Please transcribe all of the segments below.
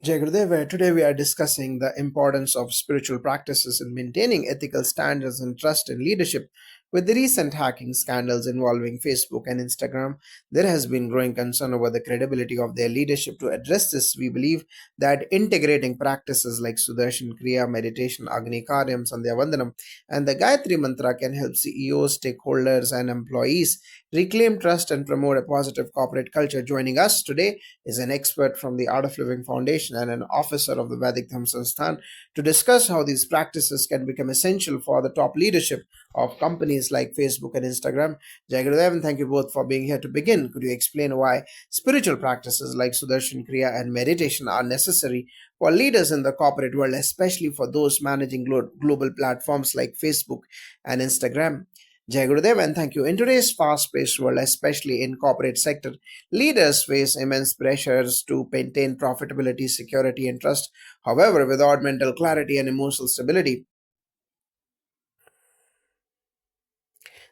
Jai Gurudev, today we are discussing the importance of spiritual practices in maintaining ethical standards and trust in leadership. With the recent hacking scandals involving Facebook and Instagram, there has been growing concern over the credibility of their leadership. To address this, we believe that integrating practices like Sudarshan Kriya, meditation, Agni Karyam, Sandhya Vandanam, and the Gayatri Mantra can help CEOs, stakeholders, and employees reclaim trust and promote a positive corporate culture. Joining us today is an expert from the Art of Living Foundation and an officer of the Vedic Dhamma Sansthan to discuss how these practices can become essential for the top leadership of companies like Facebook and Instagram. Jai Gurudev, and thank you both for being here. To begin, could you explain why spiritual practices like Sudarshan Kriya and meditation are necessary for leaders in the corporate world, especially for those managing global platforms like Facebook and Instagram? Jai Gurudev, and thank you. In today's fast-paced world, especially in corporate sector, leaders face immense pressures to maintain profitability, security, and trust. However, without mental clarity and emotional stability,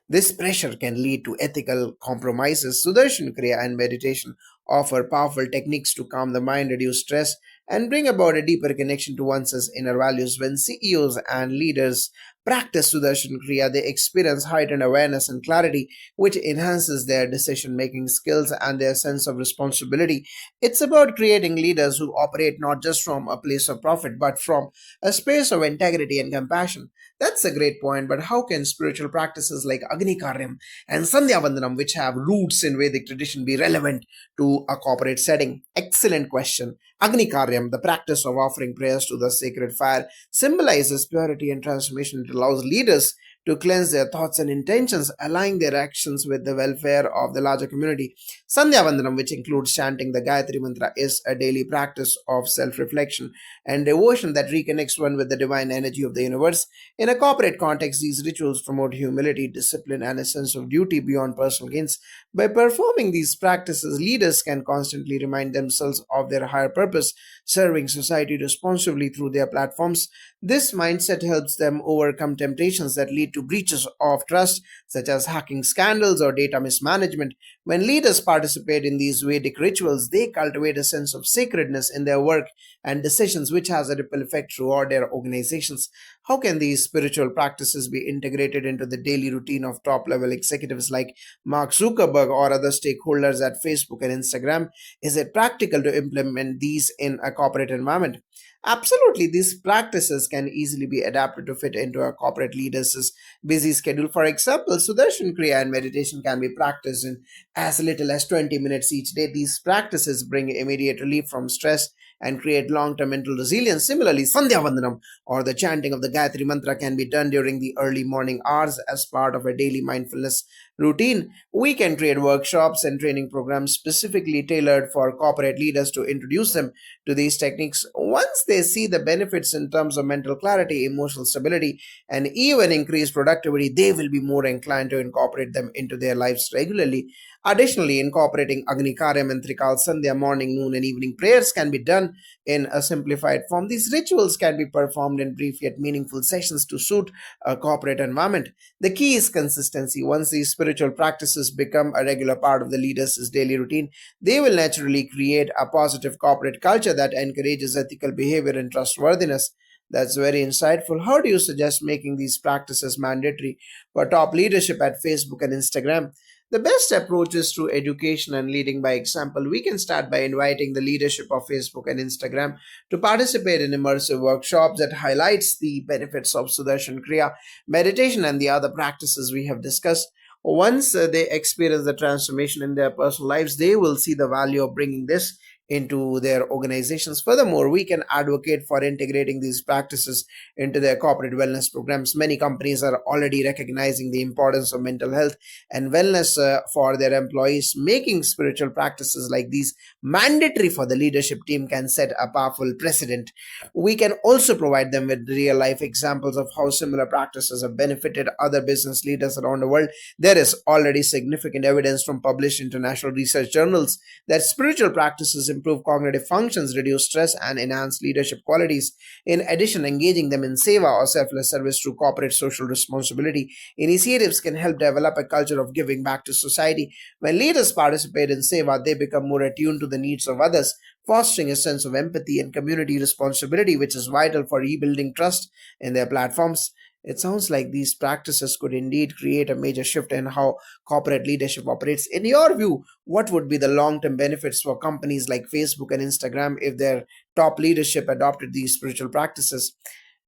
this pressure can lead to ethical compromises. Sudarshan Kriya and meditation offer powerful techniques to calm the mind, reduce stress, and bring about a deeper connection to one's inner values. When CEOs and leaders practice Sudarshan Kriya, they experience heightened awareness and clarity, which enhances their decision making skills and their sense of responsibility. It's about creating leaders who operate not just from a place of profit, but from a space of integrity and compassion. That's a great point, but how can spiritual practices like Agni Karyam and Sandhya Vandanam, which have roots in Vedic tradition, be relevant to a corporate setting? Excellent question. Agni Karyam, the practice of offering prayers to the sacred fire, symbolizes purity and transformation. It allows leaders to cleanse their thoughts and intentions, aligning their actions with the welfare of the larger community. Sandhya Vandanam, which includes chanting the Gayatri Mantra, is a daily practice of self reflection and devotion that reconnects one with the divine energy of the universe. In a corporate context, these rituals promote humility, discipline, and a sense of duty beyond personal gains. By performing these practices, leaders can constantly remind themselves of their higher purpose, serving society responsibly through their platforms. This mindset helps them overcome temptations that lead to breaches of trust, such as hacking scandals or data mismanagement. When leaders participate in these Vedic rituals, they cultivate a sense of sacredness in their work and decisions, which has a ripple effect throughout their organizations. How can these spiritual practices be integrated into the daily routine of top level executives like Mark Zuckerberg or other stakeholders at Facebook and Instagram? Is it practical to implement these in a corporate environment? Absolutely, these practices can easily be adapted to fit into a corporate leader's busy schedule. For example, Sudarshan Kriya and meditation can be practiced in as little as 20 minutes each day. These practices bring immediate relief from stress and create long-term mental resilience. Similarly, Sandhya Vandanam or the chanting of the Gayatri Mantra can be done during the early morning hours as part of a daily mindfulness routine. We can create workshops and training programs specifically tailored for corporate leaders to introduce them to these techniques. Once they see the benefits in terms of mental clarity, emotional stability, and even increased productivity, they will be more inclined to incorporate them into their lives regularly. Additionally, incorporating Agni Karyam and Trikal Sandhya morning, noon, and evening prayers can be done in a simplified form. These rituals can be performed in brief yet meaningful sessions to suit a corporate environment. The key is consistency. Once these spiritual practices become a regular part of the leader's daily routine, they will naturally create a positive corporate culture that encourages ethical behavior and trustworthiness. That's very insightful. How do you suggest making these practices mandatory for top leadership at Facebook and Instagram? The best approach is through education and leading by example. We can start by inviting the leadership of Facebook and Instagram to participate in immersive workshops that highlights the benefits of Sudarshan Kriya, meditation, and the other practices we have discussed. Once they experience the transformation in their personal lives, they will see the value of bringing this into their organizations. Furthermore, we can advocate for integrating these practices into their corporate wellness programs. Many companies are already recognizing the importance of mental health and wellness for their employees. Making spiritual practices like these mandatory for the leadership team can set a powerful precedent. We can also provide them with real life examples of how similar practices have benefited other business leaders around the world. There is already significant evidence from published international research journals that spiritual practices improve cognitive functions, reduce stress, and enhance leadership qualities. In addition, engaging them in seva or selfless service through corporate social responsibility initiatives can help develop a culture of giving back to society. When leaders participate in seva, they become more attuned to the needs of others, fostering a sense of empathy and community responsibility, which is vital for rebuilding trust in their platforms. It sounds like these practices could indeed create a major shift in how corporate leadership operates. In your view, what would be the long term benefits for companies like Facebook and Instagram if their top leadership adopted these spiritual practices?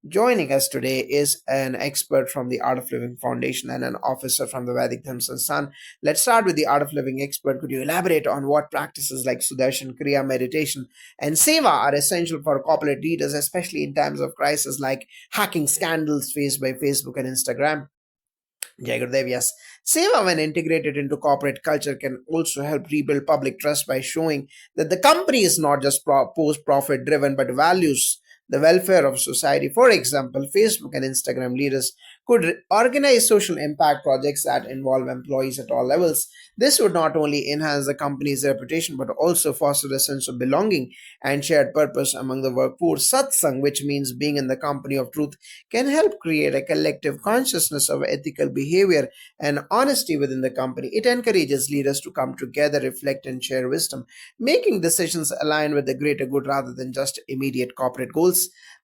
Joining us today is an expert from the Art of Living Foundation and an officer from the Vedic Dharma Sansthan. Let's start with the Art of Living expert. Could you elaborate on what practices like Sudarshan, Kriya, meditation, and Seva are essential for corporate leaders, especially in times of crisis like hacking scandals faced by Facebook and Instagram? Jai Gurudev, yes. Seva, when integrated into corporate culture, can also help rebuild public trust by showing that the company is not just post profit driven but values the welfare of society. For example, Facebook and Instagram leaders could organize social impact projects that involve employees at all levels. This would not only enhance the company's reputation but also foster a sense of belonging and shared purpose among the workforce. Satsang, which means being in the company of truth, can help create a collective consciousness of ethical behavior and honesty within the company. It encourages leaders to come together, reflect, and share wisdom, making decisions align with the greater good rather than just immediate corporate goals.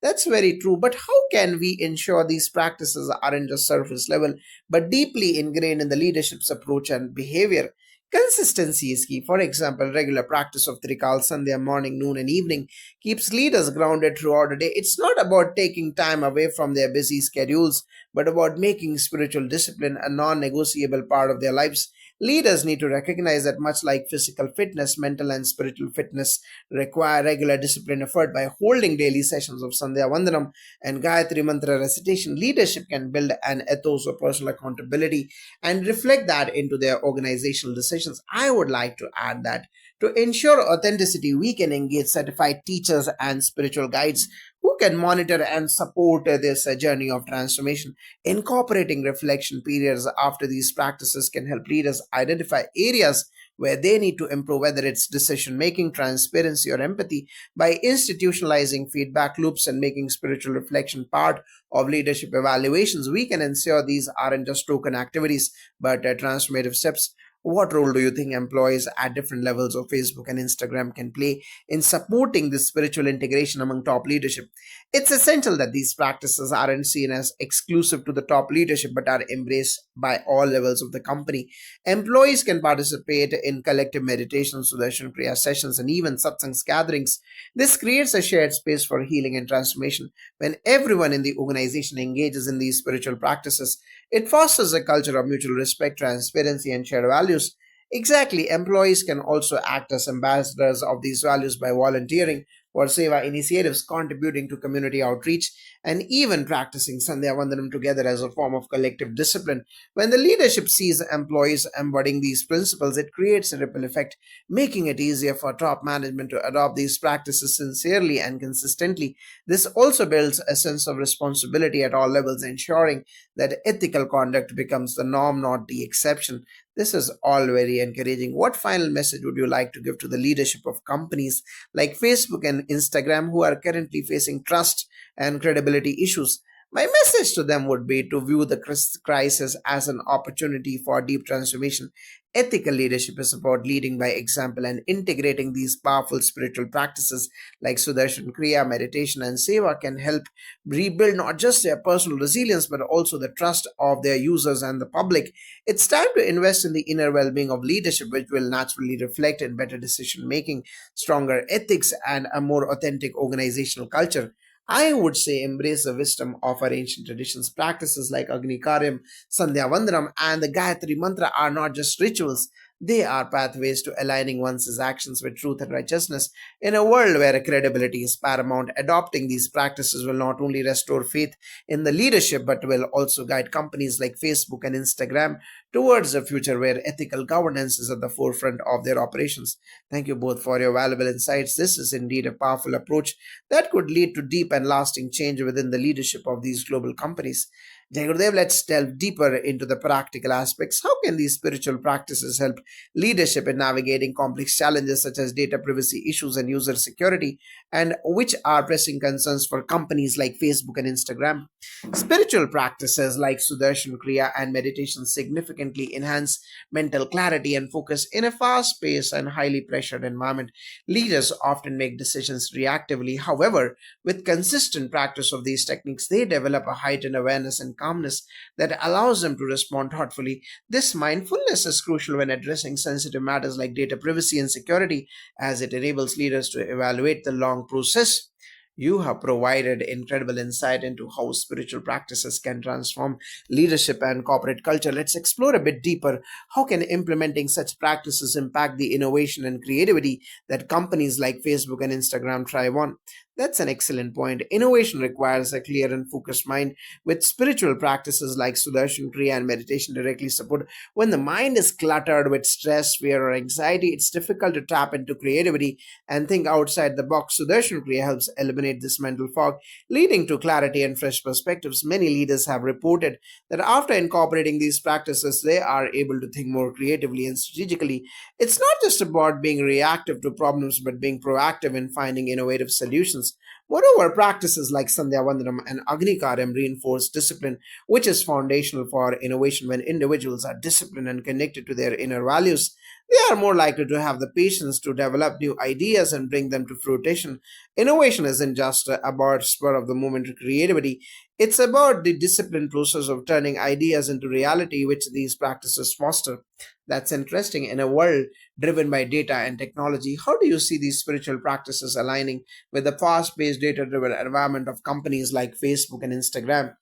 That's very true. But how can we ensure these practices aren't just surface level but deeply ingrained in the leadership's approach and behavior? Consistency is key. For example, regular practice of Trikal Sandhya morning, noon, and evening keeps leaders grounded throughout the day. It's not about taking time away from their busy schedules, but about making spiritual discipline a non negotiable part of their lives. Leaders need to recognize that much like physical fitness, mental and spiritual fitness require regular discipline effort. By holding daily sessions of Sandhya Vandanam and Gayatri Mantra recitation, leadership can build an ethos of personal accountability and reflect that into their organizational decisions. I would like to add that to ensure authenticity, we can engage certified teachers and spiritual guides who can monitor and support this journey of transformation. Incorporating reflection periods after these practices can help leaders identify areas where they need to improve, whether it's decision making, transparency, or empathy. By institutionalizing feedback loops and making spiritual reflection part of leadership evaluations, we can ensure these aren't just token activities but transformative steps. What role do you think employees at different levels of Facebook and Instagram can play in supporting this spiritual integration among top leadership? It's essential that these practices aren't seen as exclusive to the top leadership but are embraced by all levels of the company. Employees can participate in collective meditation, Sudarshan Kriya sessions, and even satsangs gatherings. This creates a shared space for healing and transformation. When everyone in the organization engages in these spiritual practices, it fosters a culture of mutual respect, transparency, and shared values. Exactly, employees can also act as ambassadors of these values by volunteering for Seva initiatives, contributing to community outreach, and even practicing Sandhya Vandanam together as a form of collective discipline. When the leadership sees employees embodying these principles, it creates a ripple effect, making it easier for top management to adopt these practices sincerely and consistently. This also builds a sense of responsibility at all levels, ensuring that ethical conduct becomes the norm, not the exception. This is all very encouraging. What final message would you like to give to the leadership of companies like Facebook and Instagram who are currently facing trust and credibility issues? My message to them would be to view the crisis as an opportunity for deep transformation. Ethical leadership is about leading by example and integrating these powerful spiritual practices like Sudarshan Kriya, meditation, and Seva can help rebuild not just their personal resilience but also the trust of their users and the public. It's time to invest in the inner well being of leadership, which will naturally reflect in better decision making, stronger ethics, and a more authentic organizational culture. I would say embrace the wisdom of our ancient traditions. Practices like Agni Karyam, Sandhya Vandanam, and the Gayatri Mantra are not just rituals. They are pathways to aligning one's actions with truth and righteousness. In a world where credibility is paramount, adopting these practices will not only restore faith in the leadership but will also guide companies like Facebook and Instagram towards a future where ethical governance is at the forefront of their operations. Thank you both for your valuable insights. This is indeed a powerful approach that could lead to deep and lasting change within the leadership of these global companies. Jai Gurudev, let's delve deeper into the practical aspects. How can these spiritual practices help leadership in navigating complex challenges such as data privacy issues and user security, and which are pressing concerns for companies like Facebook and Instagram? Spiritual practices like Sudarshan Kriya and meditation significantly enhance mental clarity and focus in a fast paced and highly pressured environment. Leaders often make decisions reactively. However, with consistent practice of these techniques, they develop a heightened awareness and calmness that allows them to respond thoughtfully. This mindfulness is crucial when addressing sensitive matters like data privacy and security, as it enables leaders to evaluate the long process. You have provided incredible insight into how spiritual practices can transform leadership and corporate culture. Let's explore a bit deeper. How can implementing such practices impact the innovation and creativity that companies like Facebook and Instagram thrive on? That's an excellent point. Innovation requires a clear and focused mind, with spiritual practices like Sudarshan Kriya and meditation directly support. When the mind is cluttered with stress, fear, or anxiety, it's difficult to tap into creativity and think outside the box. Sudarshan Kriya helps eliminate this mental fog, leading to clarity and fresh perspectives. Many leaders have reported that after incorporating these practices, they are able to think more creatively and strategically. It's not just about being reactive to problems, but being proactive in finding innovative solutions. Moreover, practices like Sandhya Vandanam and Agni Karyam reinforce discipline, which is foundational for innovation. When individuals are disciplined and connected to their inner values, they are more likely to have the patience to develop new ideas and bring them to fruition. Innovation isn't just about spur of the moment creativity, it's about the disciplined process of turning ideas into reality, which these practices foster. That's interesting. In a world driven by data and technology, how do you see these spiritual practices aligning with the fast paced data driven environment of companies like Facebook and Instagram?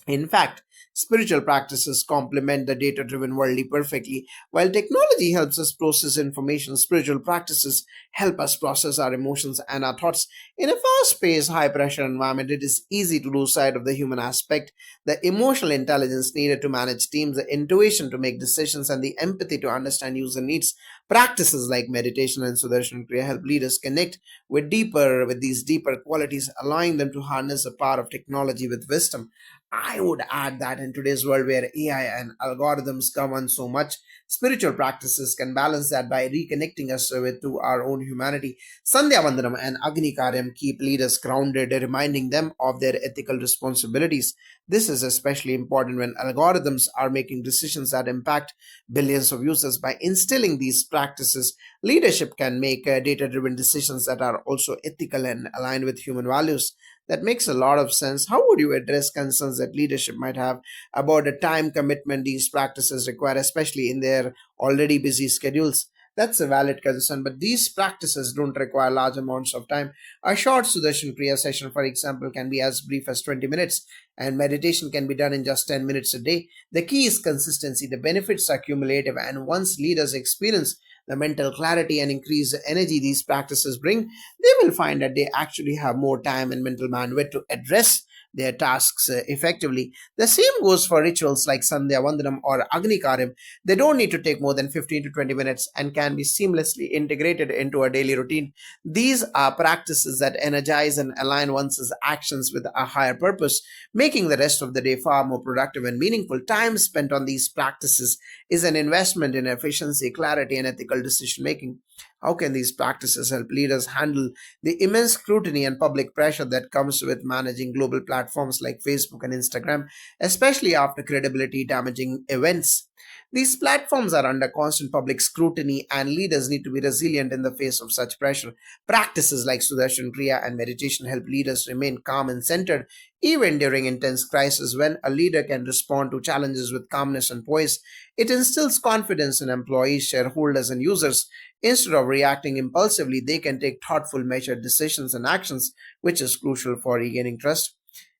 In fact, spiritual practices complement the data driven world perfectly. While technology helps us process information, spiritual practices help us process our emotions and our thoughts. In a fast paced, high pressure environment, it is easy to lose sight of the human aspect, the emotional intelligence needed to manage teams, the intuition to make decisions, and the empathy to understand user needs. Practices like meditation and Sudarshan Kriya help leaders connect with these deeper qualities, allowing them to harness the power of technology with wisdom. I would add that in today's world where AI and algorithms govern so much, spiritual practices can balance that by reconnecting us with to our own humanity. Sandhya Vandanam and Agni Karyam keep leaders grounded, reminding them of their ethical responsibilities. This is especially important when algorithms are making decisions that impact billions of users. By instilling these practices, leadership can make data driven decisions that are also ethical and aligned with human values. That makes a lot of sense. How would you address concerns that leadership might have about the time commitment these practices require, especially in their already busy schedules? That's a valid concern, but these practices don't require large amounts of time. A short Sudarshan Kriya session, for example, can be as brief as 20 minutes, and meditation can be done in just 10 minutes a day. The key is consistency. The benefits are cumulative, and once leaders experience the mental clarity and increased energy these practices bring, they will find that they actually have more time and mental bandwidth to address their tasks effectively. The same goes for rituals like Sandhya Vandanam or Agni Karyam. They don't need to take more than 15 to 20 minutes and can be seamlessly integrated into a daily routine. These are practices that energize and align one's actions with a higher purpose, making the rest of the day far more productive and meaningful. Time spent on these practices is an investment in efficiency, clarity, and ethical decision making. How can these practices help leaders handle the immense scrutiny and public pressure that comes with managing global platforms like Facebook and Instagram, especially after credibility damaging events? These platforms are under constant public scrutiny, and leaders need to be resilient in the face of such pressure. Practices like Sudarshan Kriya and meditation help leaders remain calm and centered even during intense crisis. When a leader can respond to challenges with calmness and poise, it instills confidence in employees, shareholders, and users. Instead of reacting impulsively, they can take thoughtful, measured decisions and actions, which is crucial for regaining trust.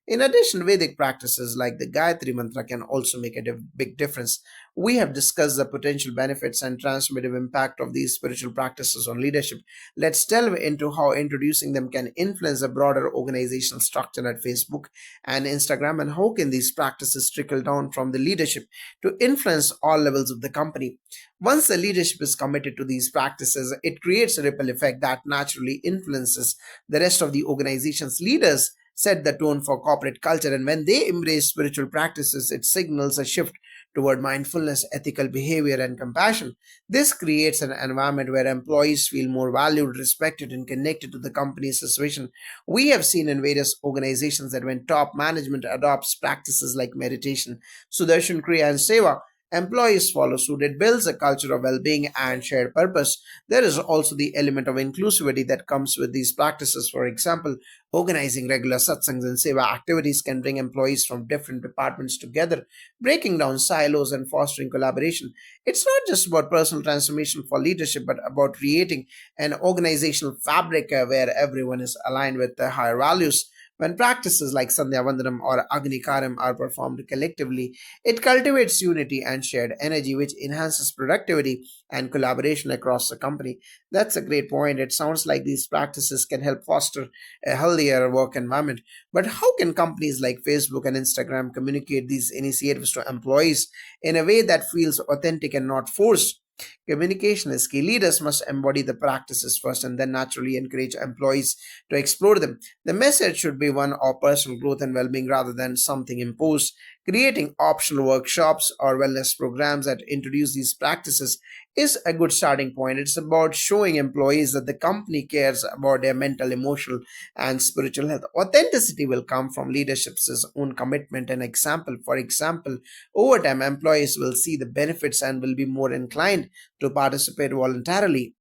In addition, Vedic practices like the Gayatri Mantra can also make a big difference. We have discussed the potential benefits and transformative impact of these spiritual practices on leadership. Let's delve into how introducing them can influence the broader organizational structure at Facebook and Instagram, and how can these practices trickle down from the leadership to influence all levels of the company. Once the leadership is committed to these practices, it creates a ripple effect that naturally influences the rest of the organization's leaders set the tone for corporate culture. And when they embrace spiritual practices, it signals a shift toward mindfulness, ethical behavior, and compassion. This creates an environment where employees feel more valued, respected, and connected to the company's vision. We have seen in various organizations that when top management adopts practices like meditation, Sudarshan Kriya, and Seva, employees follow suit. It builds a culture of well being and shared purpose. There is also the element of inclusivity that comes with these practices. For example, organizing regular satsangs and seva activities can bring employees from different departments together, breaking down silos and fostering collaboration. It's not just about personal transformation for leadership, but about creating an organizational fabric where everyone is aligned with the higher values. When practices like Sandhya Vandanam or Agni Karyam are performed collectively, it cultivates unity and shared energy, which enhances productivity and collaboration across the company. That's a great point. It sounds like these practices can help foster a healthier work environment. But how can companies like Facebook and Instagram communicate these initiatives to employees in a way that feels authentic and not forced? Communication is key. Leaders must embody the practices first and then naturally encourage employees to explore them. The message should be one of personal growth and well being rather than something imposed. Creating optional workshops or wellness programs that introduce these practices is a good starting point. It's about showing employees that the company cares about their mental, emotional, and spiritual health. Authenticity will come from leadership's own commitment and example. For example, over time, employees will see the benefits and will be more inclined to participate voluntarily.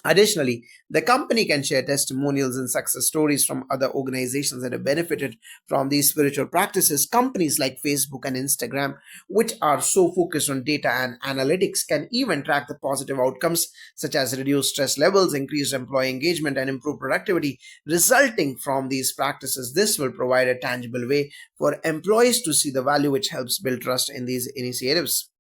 Additionally, the company can share testimonials and success stories from other organizations that have benefited from these spiritual practices. Companies like Facebook and Instagram, which are so focused on data and analytics, can even track the positive outcomes such as reduced stress levels, increased employee engagement, and improved productivity resulting from these practices. This will provide a tangible way for employees to see the value, which helps build trust in these initiatives.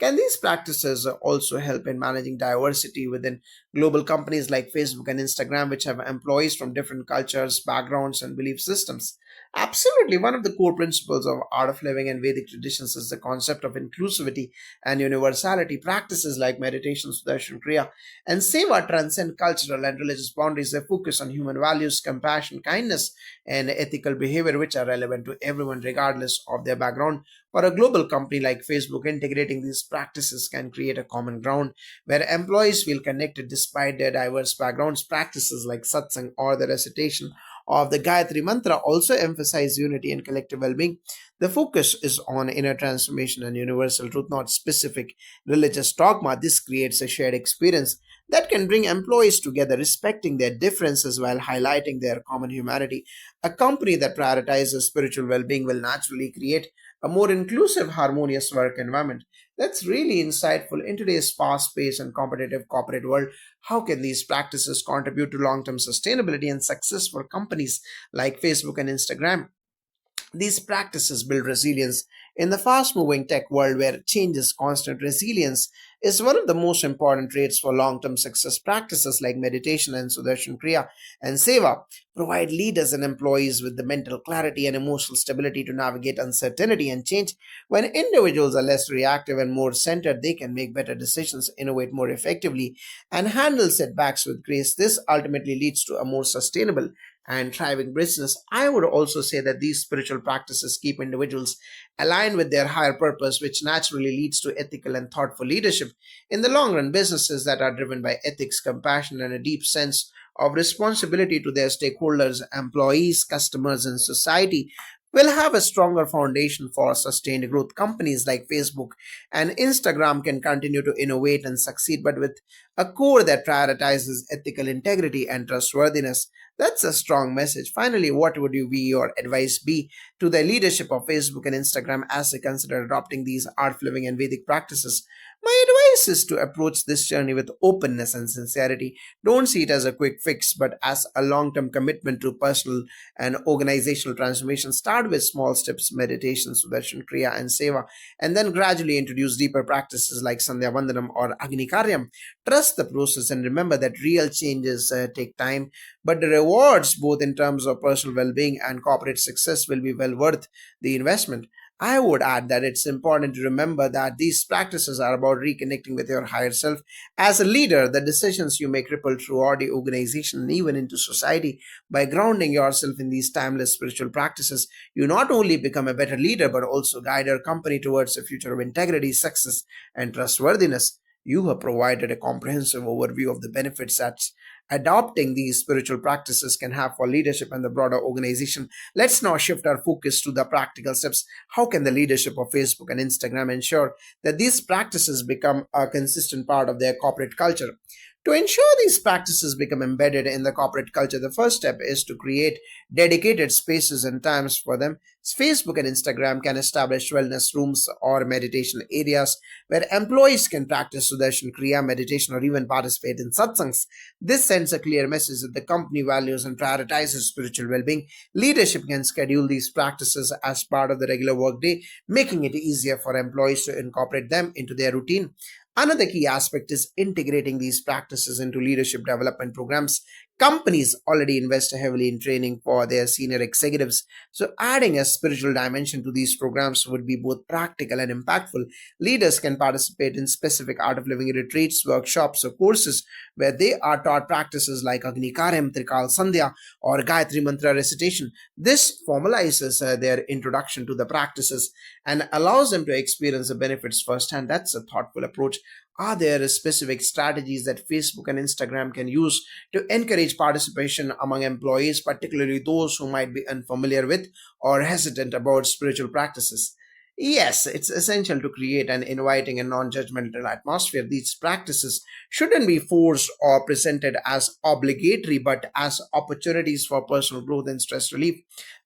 Can these practices also help in managing diversity within global companies like Facebook and Instagram, which have employees from different cultures, backgrounds, and belief systems? Absolutely. One of the core principles of Art of Living and Vedic traditions is the concept of inclusivity and universality. Practices like meditation, Sudarshan Kriya, and Seva transcend cultural and religious boundaries. They focus on human values, compassion, kindness, and ethical behavior, which are relevant to everyone regardless of their background. For a global company like Facebook, integrating these practices can create a common ground where employees feel connected despite their diverse backgrounds. Practices like satsang or the recitation of the Gayatri Mantra also emphasize unity and collective well being. The focus is on inner transformation and universal truth, not specific religious dogma. This creates a shared experience that can bring employees together, respecting their differences while highlighting their common humanity. A company that prioritizes spiritual well being will naturally create a more inclusive, harmonious work environment. That's really insightful. In today's fast paced and competitive corporate world, how can these practices contribute to long term sustainability and success for companies like Facebook and Instagram? These practices build resilience. In the fast moving tech world where change is constant, resilience is one of the most important traits for long term success. Practices like meditation and Sudarshan Kriya and Seva provide leaders and employees with the mental clarity and emotional stability to navigate uncertainty and change. When individuals are less reactive and more centered, they can make better decisions, innovate more effectively, and handle setbacks with grace. This ultimately leads to a more sustainable and thriving business. I would also say that these spiritual practices keep individuals aligned with their higher purpose, which naturally leads to ethical and thoughtful leadership. In the long run, businesses that are driven by ethics, compassion, and a deep sense of responsibility to their stakeholders, employees, customers, and society will have a stronger foundation for sustained growth. Companies like Facebook and Instagram can continue to innovate and succeed, but with a core that prioritizes ethical integrity and trustworthiness. That's a strong message. Finally, what would you be your advice be to the leadership of Facebook and Instagram as they consider adopting these art of living and Vedic practices? My advice is to approach this journey with openness and sincerity. Don't see it as a quick fix, but as a long term commitment to personal and organizational transformation. Start with small steps, meditation, Sudarshan Kriya, and Seva, and then gradually introduce deeper practices like Sandhya Vandanam or Agni Karyam. Trust the process and remember that real changes take time, but the rewards, both in terms of personal well being and corporate success, will be well worth the investment. I would add that it's important to remember that these practices are about reconnecting with your higher self. As a leader, the decisions you make ripple throughout the organization and even into society. By grounding yourself in these timeless spiritual practices, you not only become a better leader but also guide your company towards a future of integrity, success, and trustworthiness. You have provided a comprehensive overview of the benefits that adopting these spiritual practices can have for leadership and the broader organization. Let's now shift our focus to the practical steps. How can the leadership of Facebook and Instagram ensure that these practices become a consistent part of their corporate culture? To ensure these practices become embedded in the corporate culture, the first step is to create dedicated spaces and times for them. Facebook and Instagram can establish wellness rooms or meditation areas where employees can practice Sudarshan Kriya meditation or even participate in satsangs. This sends a clear message that the company values and prioritizes spiritual well being. Leadership can schedule these practices as part of the regular workday, making it easier for employees to incorporate them into their routine. Another key aspect is integrating these practices into leadership development programs. Companies already invest heavily in training for their senior executives, so adding a spiritual dimension to these programs would be both practical and impactful. Leaders can participate in specific art of living retreats, workshops, or courses where they are taught practices like Agni Karyam, Trikal Sandhya, or Gayatri Mantra recitation. This formalizes their introduction to the practices and allows them to experience the benefits firsthand. That's a thoughtful approach. Are there specific strategies that Facebook and Instagram can use to encourage participation among employees, particularly those who might be unfamiliar with or hesitant about spiritual practices? Yes, it's essential to create an inviting and non judgmental atmosphere. These practices shouldn't be forced or presented as obligatory, but as opportunities for personal growth and stress relief.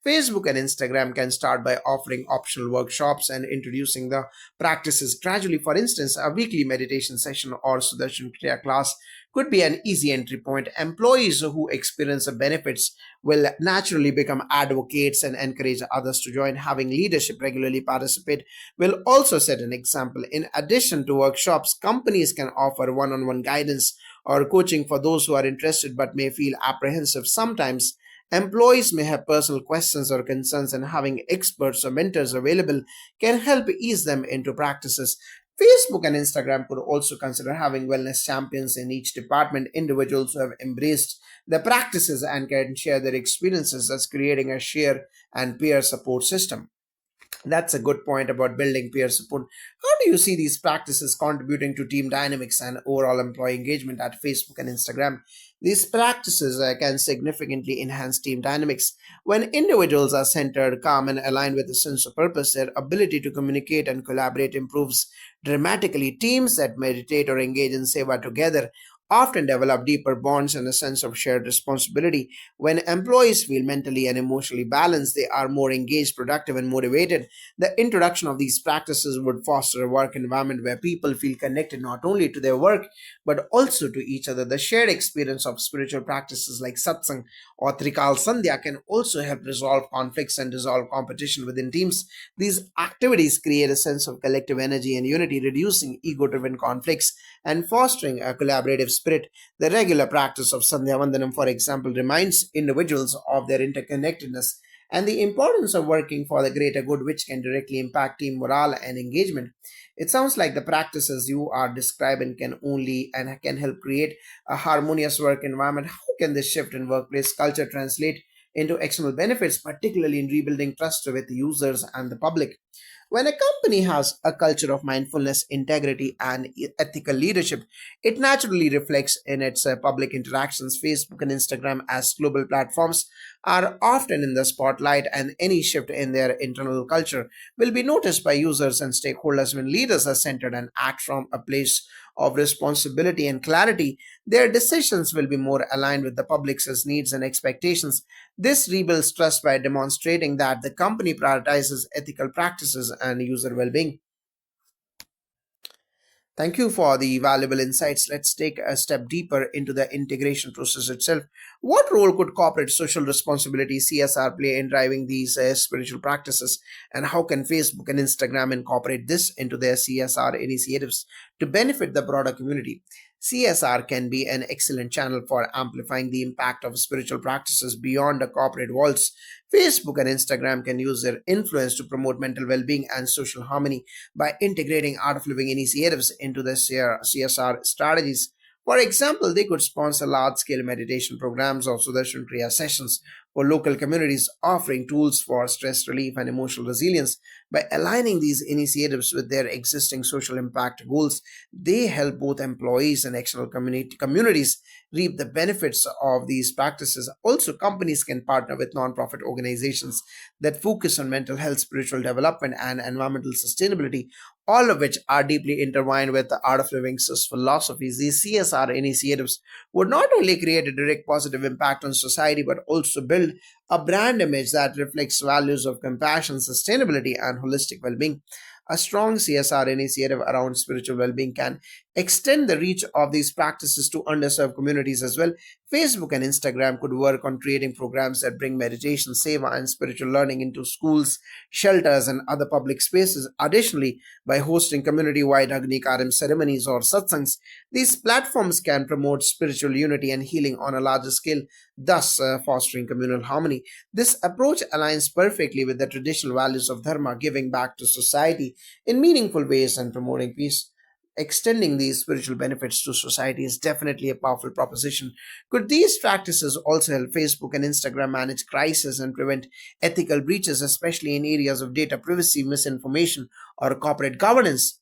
Facebook and Instagram can start by offering optional workshops and introducing the practices gradually. For instance, a weekly meditation session or Sudarshan Kriya class could be an easy entry point. Employees who experience the benefits will naturally become advocates and encourage others to join. Having leadership regularly participate will also set an example. In addition to workshops, companies can offer one on one guidance or coaching for those who are interested but may feel apprehensive. Sometimes employees may have personal questions or concerns, and having experts or mentors available can help ease them into practices. Facebook and Instagram could also consider having wellness champions in each department, individuals who have embraced the practices and can share their experiences, thus creating a share and peer support system. That's a good point about building peer support. How do you see these practices contributing to team dynamics and overall employee engagement at Facebook and Instagram? These practices can significantly enhance team dynamics. When individuals are centered, calm, and aligned with a sense of purpose, their ability to communicate and collaborate improves dramatically. Teams that meditate or engage in seva together often develop deeper bonds and a sense of shared responsibility. When employees feel mentally and emotionally balanced, they are more engaged, productive, and motivated. The introduction of these practices would foster a work environment where people feel connected not only to their work but also to each other. The shared experience of spiritual practices like satsang or trikal sandhya can also help resolve conflicts and dissolve competition within teams. These activities create a sense of collective energy and unity, reducing ego driven conflicts and fostering a collaborative spirit. The regular practice of Sandhya Vandanam, for example, reminds individuals of their interconnectedness and the importance of working for the greater good, which can directly impact team morale and engagement. It sounds like the practices you are describing can only and can help create a harmonious work environment. How can this shift in workplace culture translate into external benefits, particularly in rebuilding trust with users and the public? When a company has a culture of mindfulness, integrity, and ethical leadership, it naturally reflects in its public interactions. Facebook and Instagram, as global platforms, are often in the spotlight, and any shift in their internal culture will be noticed by users and stakeholders. When leaders are centered and act from a place of responsibility and clarity, their decisions will be more aligned with the public's needs and expectations. This rebuilds trust by demonstrating that the company prioritizes ethical practices and user well being. Thank you for the valuable insights. Let's take a step deeper into the integration process itself. What role could corporate social responsibility (CSR) play in driving these spiritual practices, and how can Facebook and Instagram incorporate this into their CSR initiatives to benefit the broader community? CSR can be an excellent channel for amplifying the impact of spiritual practices beyond the corporate walls. Facebook and Instagram can use their influence to promote mental well being and social harmony by integrating art of living initiatives into their CSR strategies. For example, they could sponsor large scale meditation programs or Sudarshan Kriya sessions for local communities, offering tools for stress relief and emotional resilience. By aligning these initiatives with their existing social impact goals, they help both employees and external communities reap the benefits of these practices. Also, companies can partner with nonprofit organizations that focus on mental health, spiritual development, and environmental sustainability, all of which are deeply intertwined with the art of living's philosophies. These CSR initiatives would not only create a direct positive impact on society but also build a brand image that reflects values of compassion, sustainability, and holistic well being. A strong CSR initiative around spiritual well being can extend the reach of these practices to underserved communities as well. Facebook and Instagram could work on creating programs that bring meditation, seva, and spiritual learning into schools, shelters, and other public spaces. Additionally, by hosting community wide Agni Karam ceremonies or satsangs, these platforms can promote spiritual unity and healing on a larger scale, thus fostering communal harmony. This approach aligns perfectly with the traditional values of Dharma, giving back to society in meaningful ways and promoting peace. Extending these spiritual benefits to society is definitely a powerful proposition. Could these practices also help Facebook and Instagram manage crises and prevent ethical breaches, especially in areas of data privacy, misinformation, or corporate governance?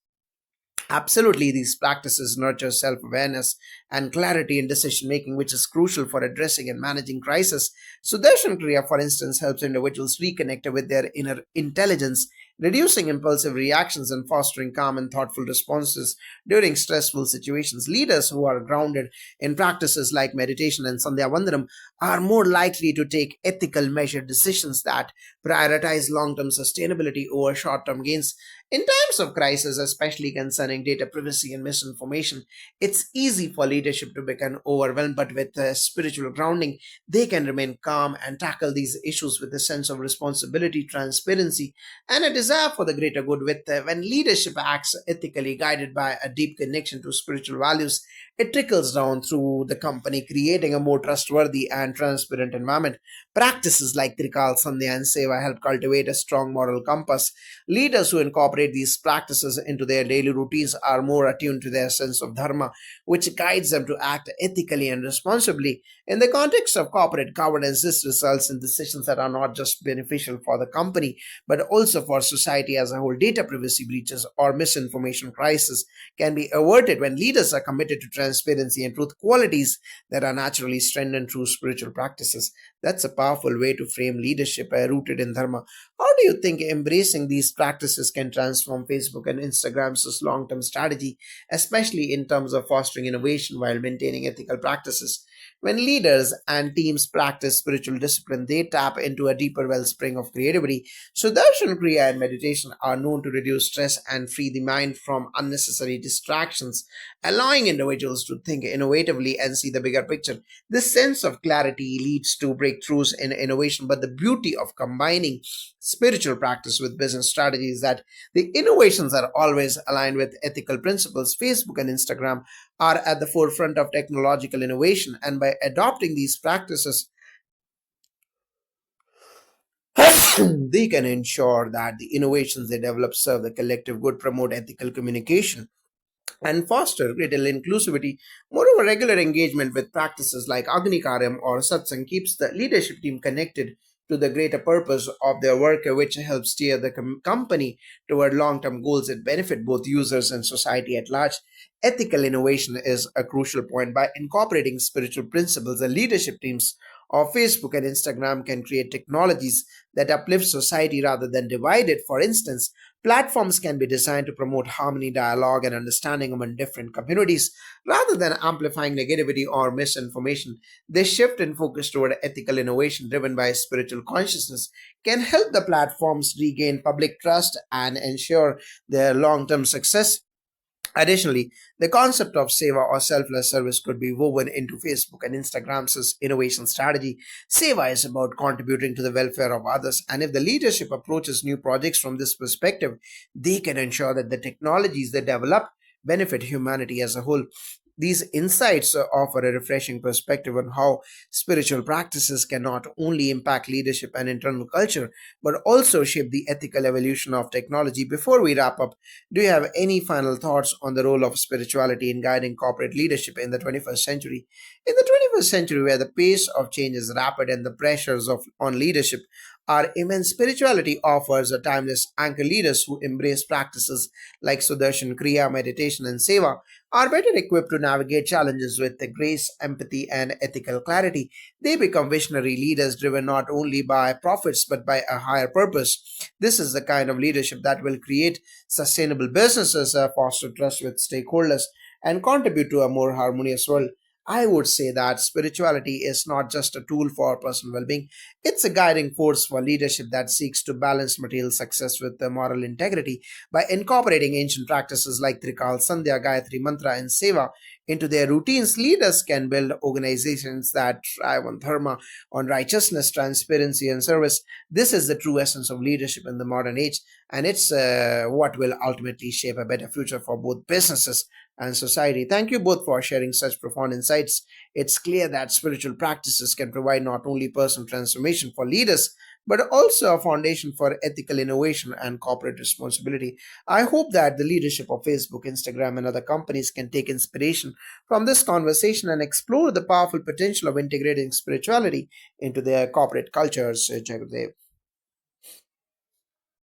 Absolutely, these practices nurture self awareness and clarity in decision making, which is crucial for addressing and managing crisis. Sudarshan Kriya, for instance, helps individuals reconnect with their inner intelligence, reducing impulsive reactions and fostering calm and thoughtful responses during stressful situations. Leaders who are grounded in practices like meditation and Sandhya Vandanam are more likely to take ethical, measured decisions that prioritize long term sustainability over short term gains. In times of crisis, especially concerning data privacy and misinformation, it's easy for leadership to become overwhelmed, but with spiritual grounding, they can remain calm and tackle these issues with a sense of responsibility, transparency, and a desire for the greater good. When leadership acts ethically, guided by a deep connection to spiritual values, it trickles down through the company, creating a more trustworthy and transparent environment. Practices like Trikal, Sandhya, and Seva help cultivate a strong moral compass. Leaders who incorporate these practices into their daily routines are more attuned to their sense of dharma, which guides them to act ethically and responsibly. In the context of corporate governance, this results in decisions that are not just beneficial for the company, but also for society as a whole. Data privacy breaches or misinformation crisis can be averted when leaders are committed to transparency and truth, qualities that are naturally strengthened through spiritual practices. That's a powerful way to frame leadership rooted in dharma. How do you think embracing these practices can transform Facebook and Instagram's long term strategy, especially in terms of fostering innovation while maintaining ethical practices? When leaders and teams practice spiritual discipline, they tap into a deeper wellspring of creativity. So, darshan, kriya, and meditation are known to reduce stress and free the mind from unnecessary distractions, allowing individuals to think innovatively and see the bigger picture. This sense of clarity leads to breakthroughs in innovation, but the beauty of combining spiritual practice with business strategies is that the innovations are always aligned with ethical principles. Facebook and Instagram are at the forefront of technological innovation, and by adopting these practices, they can ensure that the innovations they develop serve the collective good, promote ethical communication, and foster greater inclusivity. Moreover, regular engagement with practices like Agni or Satsang keeps the leadership team connected to the greater purpose of their work, which helps steer the company toward long term goals that benefit both users and society at large. Ethical innovation is a crucial point. By incorporating spiritual principles, the leadership teams of Facebook and Instagram can create technologies that uplift society rather than divide it. For instance, platforms can be designed to promote harmony, dialogue, and understanding among different communities rather than amplifying negativity or misinformation. This shift in focus toward ethical innovation driven by spiritual consciousness can help the platforms regain public trust and ensure their long term success. Additionally, the concept of seva or selfless service could be woven into Facebook and Instagram's innovation strategy. Seva is about contributing to the welfare of others, and if the leadership approaches new projects from this perspective, they can ensure that the technologies they develop benefit humanity as a whole. These insights offer a refreshing perspective on how spiritual practices can not only impact leadership and internal culture, but also shape the ethical evolution of technology. Before we wrap up, do you have any final thoughts on the role of spirituality in guiding corporate leadership in the 21st century? In the 21st century, where the pace of change is rapid and the pressures on leadership are immense, spirituality offers a timeless anchor. Leaders who embrace practices like Sudarshan, Kriya, meditation, and Seva are better equipped to navigate challenges with the grace, empathy, and ethical clarity. They become visionary leaders driven not only by profits but by a higher purpose. This is the kind of leadership that will create sustainable businesses, foster trust with stakeholders, and contribute to a more harmonious world. I would say that spirituality is not just a tool for personal well being, it's a guiding force for leadership that seeks to balance material success with the moral integrity. By incorporating ancient practices like Trikal, Sandhya, Gayatri Mantra, and Seva into their routines, leaders can build organizations that thrive on dharma, on righteousness, transparency, and service. This is the true essence of leadership in the modern age, and it's what will ultimately shape a better future for both businesses and society. Thank you both for sharing such profound insights. It's clear that spiritual practices can provide not only personal transformation for leaders, but also a foundation for ethical innovation and corporate responsibility. I hope that the leadership of Facebook, Instagram, and other companies can take inspiration from this conversation and explore the powerful potential of integrating spirituality into their corporate cultures. Jagadev.